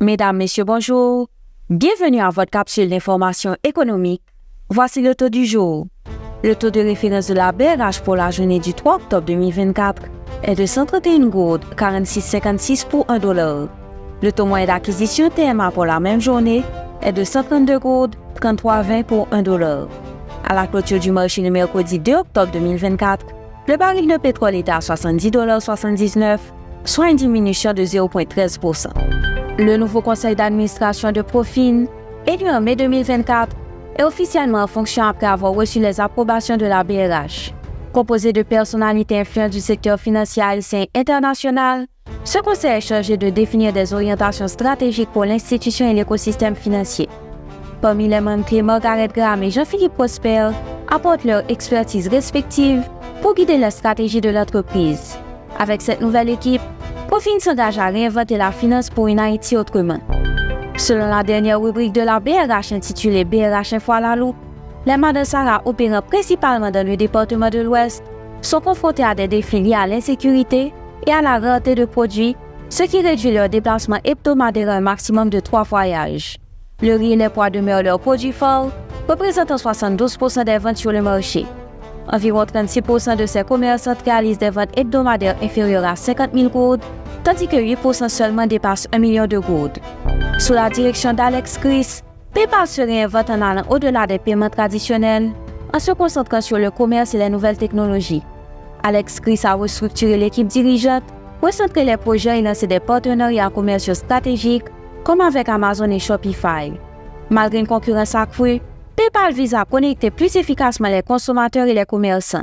Mesdames, Messieurs, bonjour. Bienvenue à votre capsule d'information économique. Voici le taux du jour. Le taux de référence de la BRH pour la journée du 3 octobre 2024 est de 131 gourdes 46,56 pour $1. Le taux moyen d'acquisition TMA pour la même journée est de 132 gourdes 33,20 pour $1. À la clôture du marché le mercredi 2 octobre 2024, le baril de pétrole était à $70,79, soit une diminution de 0,13%. Le nouveau conseil d'administration de Profin, élu en mai 2024, est officiellement en fonction après avoir reçu les approbations de la BRH. Composé de personnalités influentes du secteur financier haïtien international, ce conseil est chargé de définir des orientations stratégiques pour l'institution et l'écosystème financier. Parmi les membres clés, Margaret Graham et Jean-Philippe Prosper apportent leur expertise respective pour guider la stratégie de l'entreprise. Avec cette nouvelle équipe, Profin s'engage à réinventer la finance pour une Haïti autrement. Selon la dernière rubrique de la BRH intitulée BRH Info à la loupe, les Madansara opérant principalement dans le département de l'Ouest sont confrontés à des défis liés à l'insécurité et à la rareté de produits, ce qui réduit leur déplacement hebdomadaire à un maximum de 3 voyages. Le riz et les pois demeurent leurs produits forts, représentant 72% des ventes sur le marché. Environ 36% de ces commerçants réalisent des ventes hebdomadaires inférieures à 50 000 gourdes, tandis que 8% seulement dépassent 1 million de gourdes. Sous la direction d'Alex Chris, PayPal se réinvente en allant au-delà des paiements traditionnels, en se concentrant sur le commerce et les nouvelles technologies. Alex Chris a restructuré l'équipe dirigeante, recentré les projets et lancé des partenariats commerciaux stratégiques, comme avec Amazon et Shopify. Malgré une concurrence accrue, PayPal vise à connecter plus efficacement les consommateurs et les commerçants.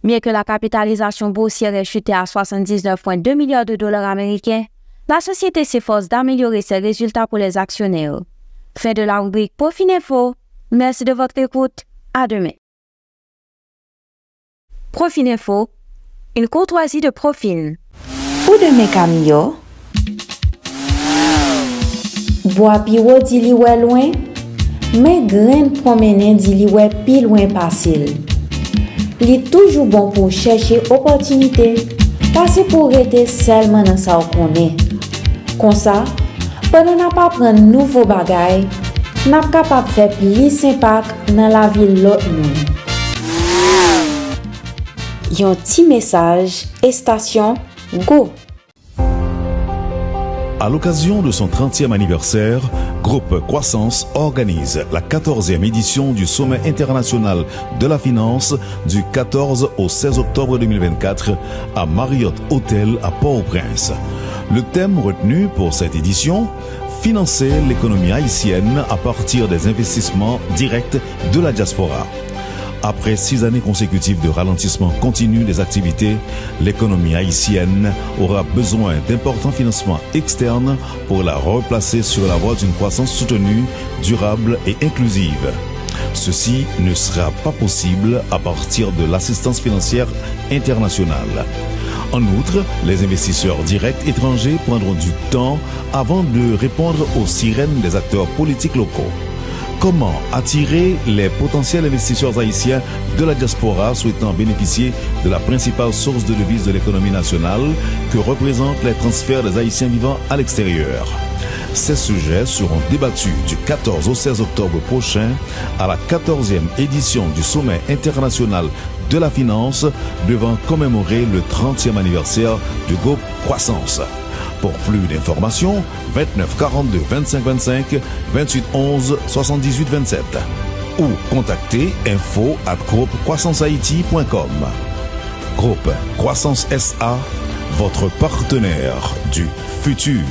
Bien que la capitalisation boursière ait chuté à 79,2 milliards de dollars américains, la société s'efforce d'améliorer ses résultats pour les actionnaires. Fin de la rubrique Profin Info. Merci de votre écoute. À demain. Profin Info, une courtoisie de Profin. Ou de mes camio? Bois piwo di li wè loin, mais grain promenen di li wè pi loin facile. Li toujours bon pour chercher opportunité, passer pour rester seulement dans sa connaît. Comme ça, pendant n'a pas prendre nouveau bagay, n'a capable faire plus impact dans la vie l'autre monde. Yon petit message et station go. À l'occasion de son 30e anniversaire, Groupe Croissance organise la 14e édition du Sommet international de la finance du 14 au 16 octobre 2024 à Marriott Hotel à Port-au-Prince. Le thème retenu pour cette édition, financer l'économie haïtienne à partir des investissements directs de la diaspora. Après 6 années consécutives de ralentissement continu des activités, l'économie haïtienne aura besoin d'importants financements externes pour la replacer sur la voie d'une croissance soutenue, durable et inclusive. Ceci ne sera pas possible à partir de l'assistance financière internationale. En outre, les investisseurs directs étrangers prendront du temps avant de répondre aux sirènes des acteurs politiques locaux. Comment attirer les potentiels investisseurs haïtiens de la diaspora souhaitant bénéficier de la principale source de devises de l'économie nationale que représentent les transferts des Haïtiens vivant à l'extérieur? Ces sujets seront débattus du 14 au 16 octobre prochain à la 14e édition du Sommet international de la finance devant commémorer le 30e anniversaire du groupe Croissance. Pour plus d'informations, 29 42 25 25 28 11 78 27 ou contactez info@groupecroissancehaïti.com. Groupe Croissance SA, votre partenaire du futur.